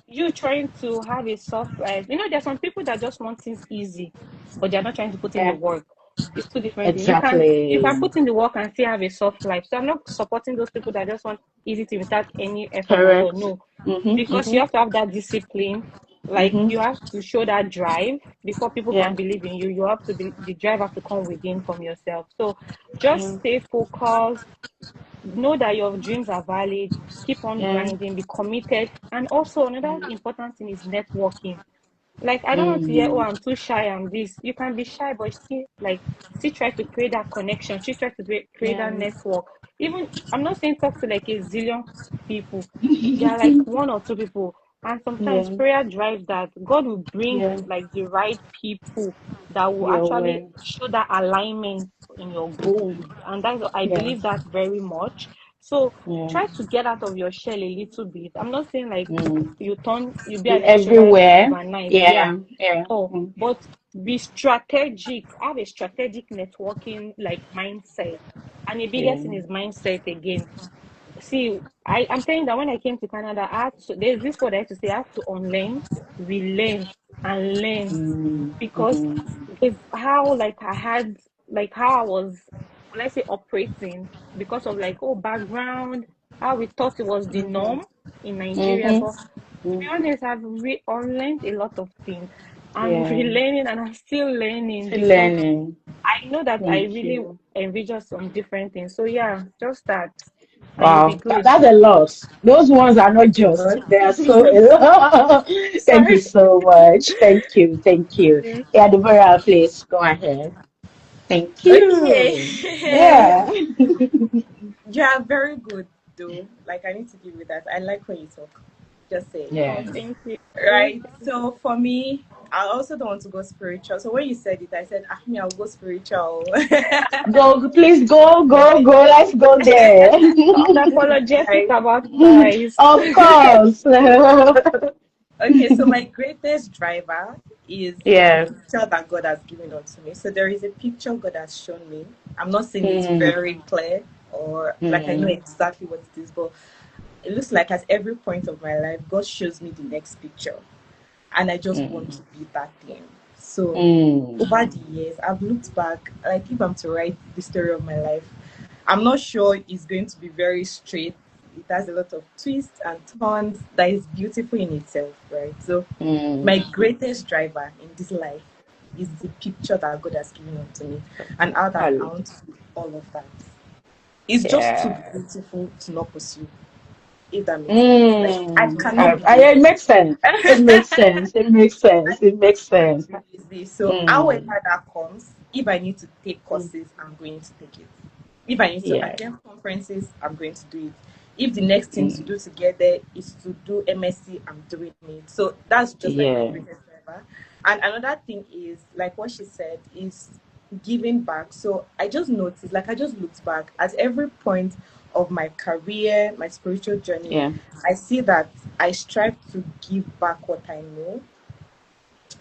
you trying to have a soft life. There's some people that just want things easy, but they're not trying to put in the Yeah. work. It's two different things. You can Exactly. put in the work and still have a soft life. So I'm not supporting those people that just want easy things without any effort at all. Correct. No, Mm-hmm. because you Mm-hmm. have to have that discipline. Like Mm-hmm. you have to show that drive before people Yeah. can believe in you. You have to be the drive have to come within from yourself. So just Yeah. stay focused, know that your dreams are valid, keep on Yeah. grinding, be committed. And also another important thing is networking. Like, I don't want to hear, oh, Mm. I'm too shy, I'm this. You can be shy, but still try to create that connection, still try to create Yeah. that network. Even, I'm not saying talk to like a zillion people. There are like one or two people. And sometimes Yeah. prayer drives that. God will bring Yeah. like the right people that will Your actually way. show that alignment in your goals. Mm. And that's, I Yeah. believe that very much. So Yeah. try to get out of your shell a little bit. I'm not saying like Mm. you be Be an extrovert everywhere. overnight. Yeah. Yeah. Yeah. Oh, Mm. but be strategic. Have a strategic networking like mindset. And the biggest thing Yeah. is mindset again. See, I'm telling you that when I came to Canada, there's this word I have to say, I have to unlearn, relearn, and learn, Mm. because Mm. with how like I had like how I was, let's say, operating, because of like, oh, background, how we thought it was the Mm-hmm. norm in Nigeria. Mm-hmm. But to be honest, I've unlearned a lot of things. I'm Yeah. relearning and I'm still learning, Still because learning. I know that I Thank really you. envision some different things. So yeah, just that, and you'll be Wow, good. that's a lot. Those ones are not just, Good. they are so a lot. Thank you Sorry. so much. Thank you. Thank you. Yeah, Deborah, please go ahead. Thank you. Okay. Yeah. You are very good, though. Like, I need to give you that. I like when you talk. Just say. Oh, Yeah. thank you. Right. So for me, I also don't want to go spiritual. So when you said it, I said, ah, me, I'll go spiritual. Go, please go, go, go. Let's go there. Unapologetic Right. about Christ. Of course. Okay, so my greatest driver is the Yeah. picture that God has given unto me. So there is a picture God has shown me. I'm not saying it's Mm, very clear or like I know mm, exactly what it is, but it looks like at every point of my life, God shows me the next picture. And I just want mm, to be that thing. So over mm. the years, I've looked back, like if I'm to write the story of my life, I'm not sure it's going to be very straight. It has a lot of twists and turns that is beautiful in itself, right? So Mm. my greatest driver in this life is the picture that God has given unto me and how that I Hello. want to do all of that. It's just too Yeah. beautiful to not pursue, if that makes sense. Like I Mm. cannot be It makes sense. It makes sense. It makes sense. It makes sense. lazy. So Mm. however that comes, if I need to take Mm. courses, I'm going to take it. If I need to Yeah. attend conferences, I'm going to do it. If the next thing to Mm. do together is to do MSc, I'm doing it. So that's just like my Yeah. greatest driver. And another thing is, like what she said, is giving back. So I just noticed, like I just looked back at every point of my career, my spiritual journey. Yeah. I see that I strive to give back what I know.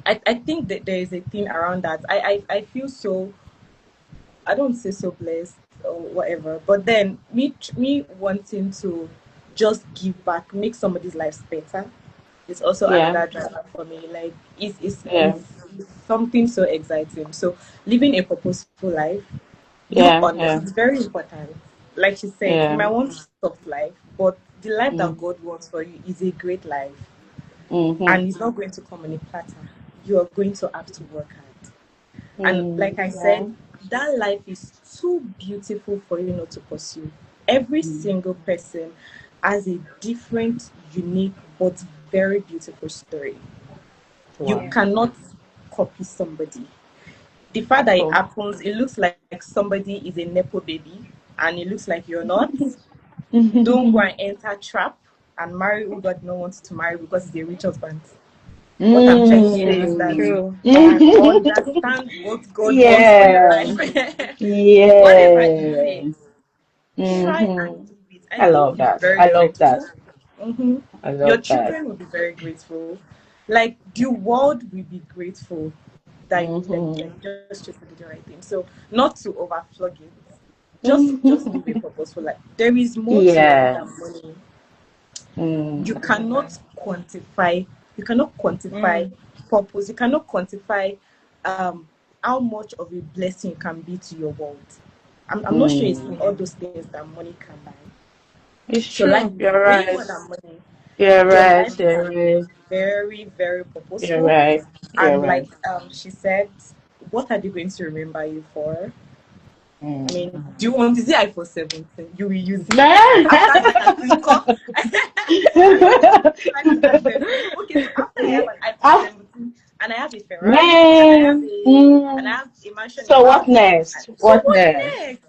I think that there is a thing around that. I feel so, I don't say so blessed or whatever. But then me wanting to just give back, make somebody's lives better, is also Yeah. another driver for me. Like Yeah. it's something so exciting. So living a purposeful life, you Yeah. it's Yeah. very important. Like she said, you Yeah. might want soft life, but the life that Mm. God wants for you is a great life, Mm-hmm. and it's not going to come on a platter. You are going to have to work hard. And like Mm. I Yeah. said, that life is too beautiful for you not to pursue. Every Mm. single person has a different, unique, but very beautiful story. You Wow. Yeah. cannot copy somebody. The fact that it Cool. happens, it looks like somebody is a nepo baby, and it looks like you're not. Don't go and enter trap and marry who God no wants to marry because he's a rich husband. What I'm trying to say is Yes, that Mm. true. understand what God wants for your Yeah. life. Whatever it Yeah. takes, try and Mm-hmm. do it, I and they will love be that. very I love that. grateful. hmm I Your love that. children will be very grateful. Like the world will be grateful that Mm-hmm. just to do the right thing. So not to overflog it. Just live a Mm-hmm. purposeful life. There is more to life Yeah. than money. You Mm. cannot quantify. You cannot quantify Mm. purpose. You cannot quantify um how much of a blessing it can be to your world. I'm not sure it's Mm. all those things that money can buy. It's So life true. is You're way right. more than money. You're Your right. life You're can be right. very, very You're purposeful. right. You're And right. like she said, what are they going to remember you for? I Mm. mean, do you want, is it iPhone 17? You will use it. After this After Antico, after this iPhone 17. Okay, so after I have an iPhone 17 and I have a Ferrari and man. I Mm. have a mansion in So what Bali. next? So What what next? next?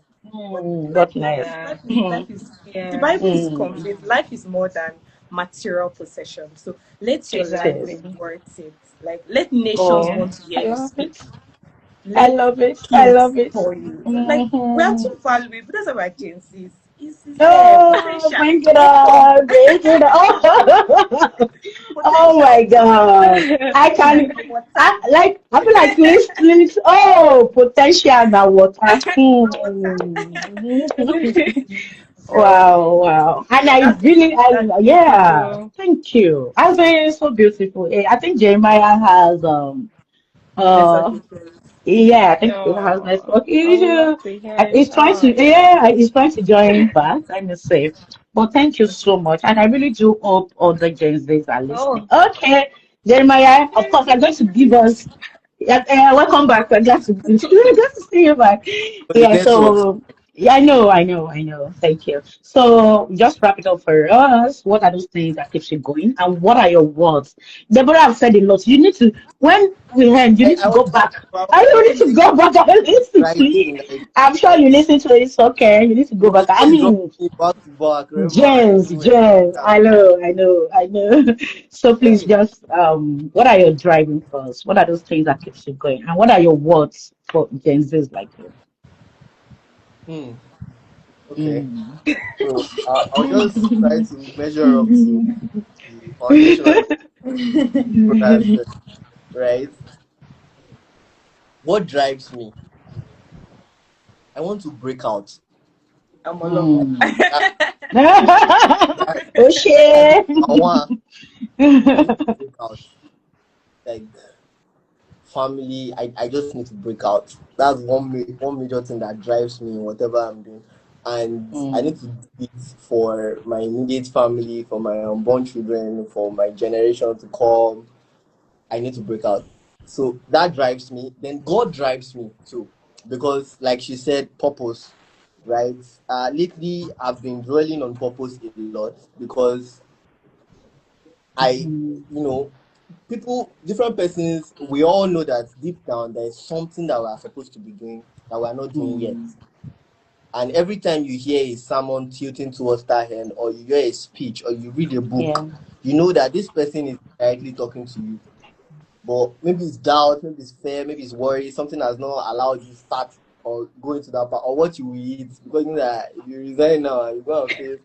What What life is next? Yeah. Mm. life is the Yeah. Bible is Mm. complete. Life is more than material possession. So let your It life is. be Exactly. worth it. Like let nations Oh, Yeah. want to hear I you love speak. it. I Let love it. I kings love it. call you. Like we are Hmm. too valuable. That's why we're Gen Z's. Is there Oh, potential? bring it Open. on, bring it on. Oh Potential my open. God. I can, Like water. I feel like list, oh, potential now water. The water. So Hmm. please, girls, Wow, wow. And I really, that's yeah, True. thank you. I think it's so beautiful. I think Jeremiah has, network uh, issues. yeah, I think he has Oh, network I would issue. love to And hear. he's trying Oh, to, yeah. yeah, he's trying to join back. Let me say. But thank you so much. And I really do hope all the Gen Zs are listening. Oh, Okay, Jeremiah, of course, you're going to give us, yeah, welcome back. We're glad to, we're glad to see you back. But the Yeah, networks. so, yeah, I know. Thank you. So, just wrap it up for us. What are those things that keeps you going? And what are your words? Deborah have said a lot. You need to, when we end, you need to I was go back. I was I you need even to thinking go back and listen to it. writing like I'm sure you listen to it. It's okay. You need to go because back. I when you drop mean, me back to back, remember I James, didn't know James. anything. I know. So please Hey, just what are your driving force? What are those things that keeps you going? And what are your words for Gen Zs like you? hmm, okay. Mm. So I'll just try to measure up to the foundation of what I've said, right? What drives me? I want to break out. I'm all over. Mm. That, that, Oh that's shit. number one. I need to break out. Like family, I just need to break out. That's one major thing that drives me in whatever I'm doing. And I need Mm. to do it for my immediate family, for my unborn children, for my generation to come. I need to break out. So that drives me. Then God drives me too. Because like she said, purpose, right? Lately I've been dwelling on purpose a lot because I, Mhm. people, different persons, we all know that deep down there's something that we are supposed to be doing that we are not doing yet. Mm. And every time you hear a sermon tilting towards that end, or you hear a speech, or you read a book, Yeah. you know that this person is directly talking to you. But maybe it's doubt, maybe it's fear, maybe it's worry, something has not allowed you start or go into that part, or what you will eat. Because you know that if you resign now, you're going to face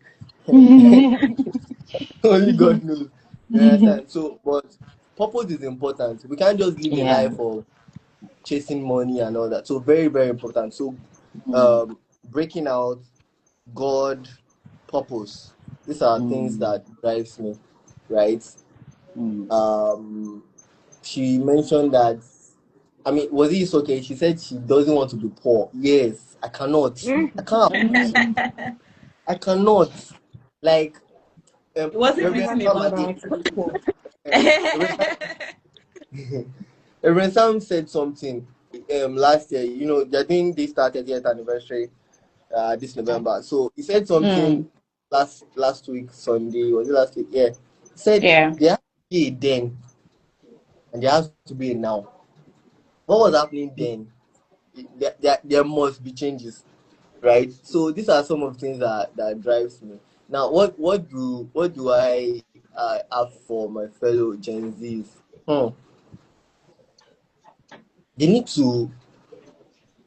only God knows. You understand? So, but purpose is important. We can't just live a Yeah. life of chasing money and all that. So, very, very important. So, Mm. um, breaking out, God, purpose. These are things Mm, that drives me, right? mm, Um, she mentioned that. I mean, was it okay? She said she doesn't want to be poor. Yes, I cannot. I can't. mm, I cannot. Like, It wasn't Reverend written Sam, Exactly. at about the, you to be poor. Reverend Reverend Sam said something last year. You know, they're doing this 30th anniversary this November. So he said something mm. last week Sunday. Was it last week? Yeah. He said Yeah. there has to be a then and there has to be a now. What was happening then? There must be changes, right? So these are some of the things that drives me. Now, what do I have for my fellow Gen Zs? Hmm. They need to.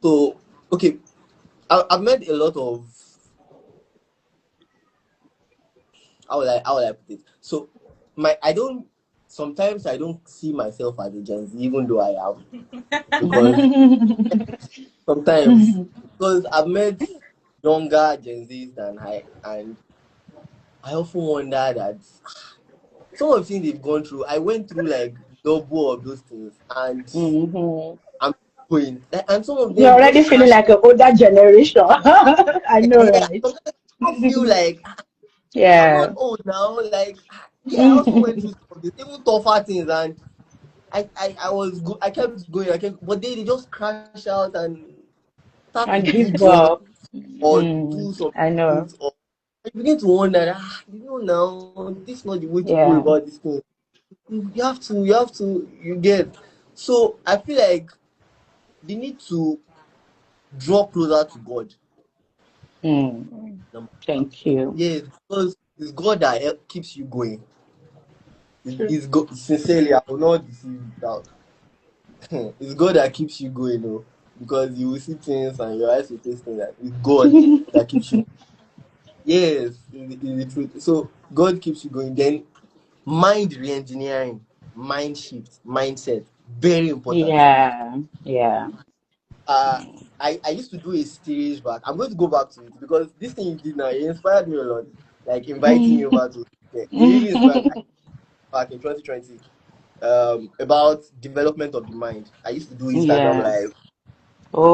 So okay, I've met a lot of, how will I put it? So my I don't sometimes I don't see myself as a Gen Z, even though I am, because sometimes, because I've met younger Gen Zs than and I often wonder that some of the things they've gone through, I went through like double of those things, and Mhm. I'm going, and some of You're them already just feeling crash. like an older generation. I know, right? Sometimes I feel like I'm not Yeah. old now. Like, yeah, I also went through some of this, even tougher things, and I was good. I kept going. But they just crash out and start to do And give drugs up. or do some I know. things, or I begin to wonder. Now this is not the way to go Yeah. about this thing. You get. So I feel like they need to draw closer to God. Mm. Mm. Number one. Thank you. Yes, because it's God that keeps you going. True. It's God. Sincerely, I will not deceive you. Now, it's God that keeps you going, because you will see things and your eyes will taste things. That it's God that keeps you. Yes, is the truth. So God keeps you going. Then mind re-engineering, mind shift, mindset, very important. Yeah. Yeah. Uh, I used to do a series back. I'm going to go back to it because this thing you did now, it inspired me a lot. Like inviting me over to, yeah, it really inspired me back in 2020. About development of the mind. I used to do Instagram Yeah. live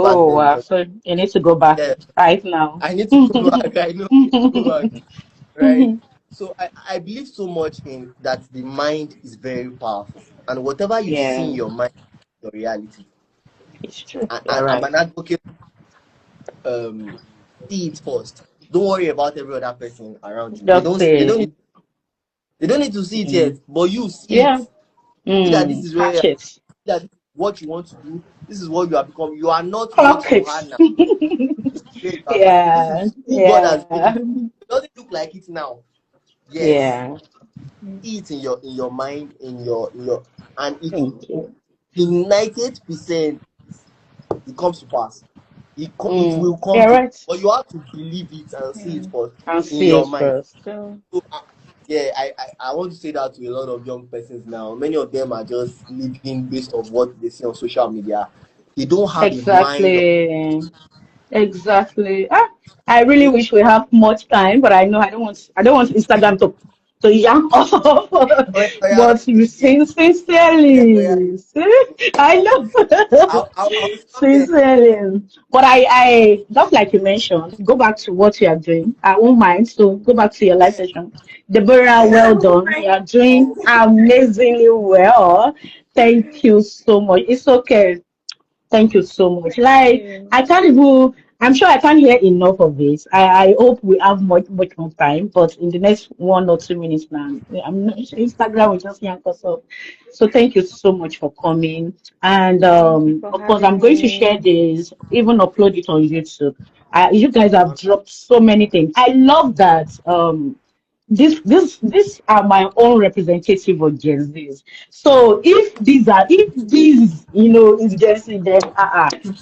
back Oh, then. wow. So you need to go back Yeah, right now. I need to go back. I know, I need to go back. Right. So I believe so much in that the mind is very powerful, and whatever you see Yeah, in your mind, is your reality. it's true. And You're I'm right. an advocate. Um, See it first. Don't worry about every other person around you. They Just don't. They don't. say, They don't need to see it yet, mm, but you see it. yeah, See that this is where catch it. that this is what you want to do. This is what you have become. You are not what Clock you it. are now. This is where you have become. This Yeah, is who God has made you yeah, to be. It doesn't look like it now. Yes. yeah. Mm. See it in your mind, in your and Thank you. in 98% it comes to pass. It will come You're to, right. but you have to believe it and see it Yeah. first And in see your it mind. first. So So yeah, I want to say that to a lot of young persons now. Many of them are just living based on what they see on social media. They don't have a mind of. Exactly. Exactly. Ah, I really They, wish we have much time, but I know I don't want Instagram to yank off. oh yeah, But you yeah, oh yeah. sincerely, I know. I'll stop there. Sincerely. But I just like you mentioned, go back to what you are doing. I won't mind. So go back to your live Yeah, session. Deborah, yeah. well done. You are doing amazingly well. Thank you so much. It's okay. Thank you so much. thank Like, you. I can't even, I'm sure I can't hear enough of this. I hope we have much more time, but in the next 1 or 2 minutes now, I'm not sure Instagram will just yank us off. So thank you so much for coming. And Thank you for of course, I'm having going to share me. this, even upload it on YouTube. You guys have Okay. dropped so many things. I love that. These are my own representative of Gen Zs. So if these is Gen Z, then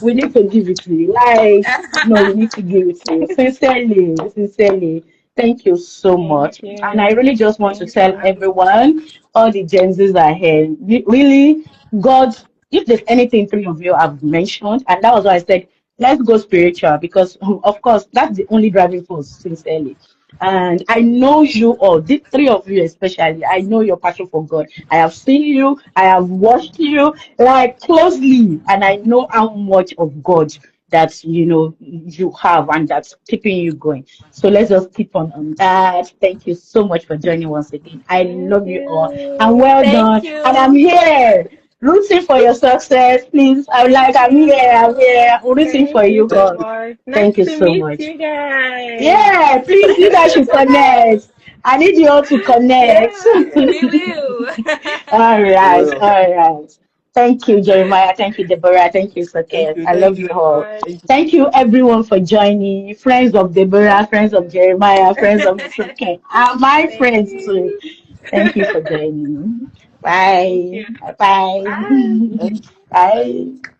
we need to give it to you. Like, no, we need to give it to you. Sincerely, thank you so Thank much. And I you. really just want to Thank you for tell having me. everyone, all the Gen Zs are here. Really, God, if there's anything three of you have mentioned, and that was why I said let's go spiritual because, of course, that's the only driving force, sincerely. And I know you all, the three of you especially. I know your passion for God. I have seen you, I have watched you like closely, and I know how much of God that you have and that's keeping you going. So let's just keep on that. Thank you so much for joining once again. I Thank love you all and you. well Thank done. And I'm you. here rooting for your success. Please, Thank I'm here you. rooting Thank for you you so all. much. Nice Thank you to so meet much. you guys. Yeah, please, you guys should connect. I need you all to connect. Yeah, we will. All We right, will. all right. Thank you, Jeremiah. Thank you, Deborah. Thank you, Sakes. I Thank love Thank you you, you so all. much. thank you. Thank you, everyone, for joining. Friends of Deborah, Thank friends of you. Jeremiah, friends of Sakes, and my Thank friends too. you. Thank you for joining. Thank Bye. you. Bye. Bye. Thank Bye.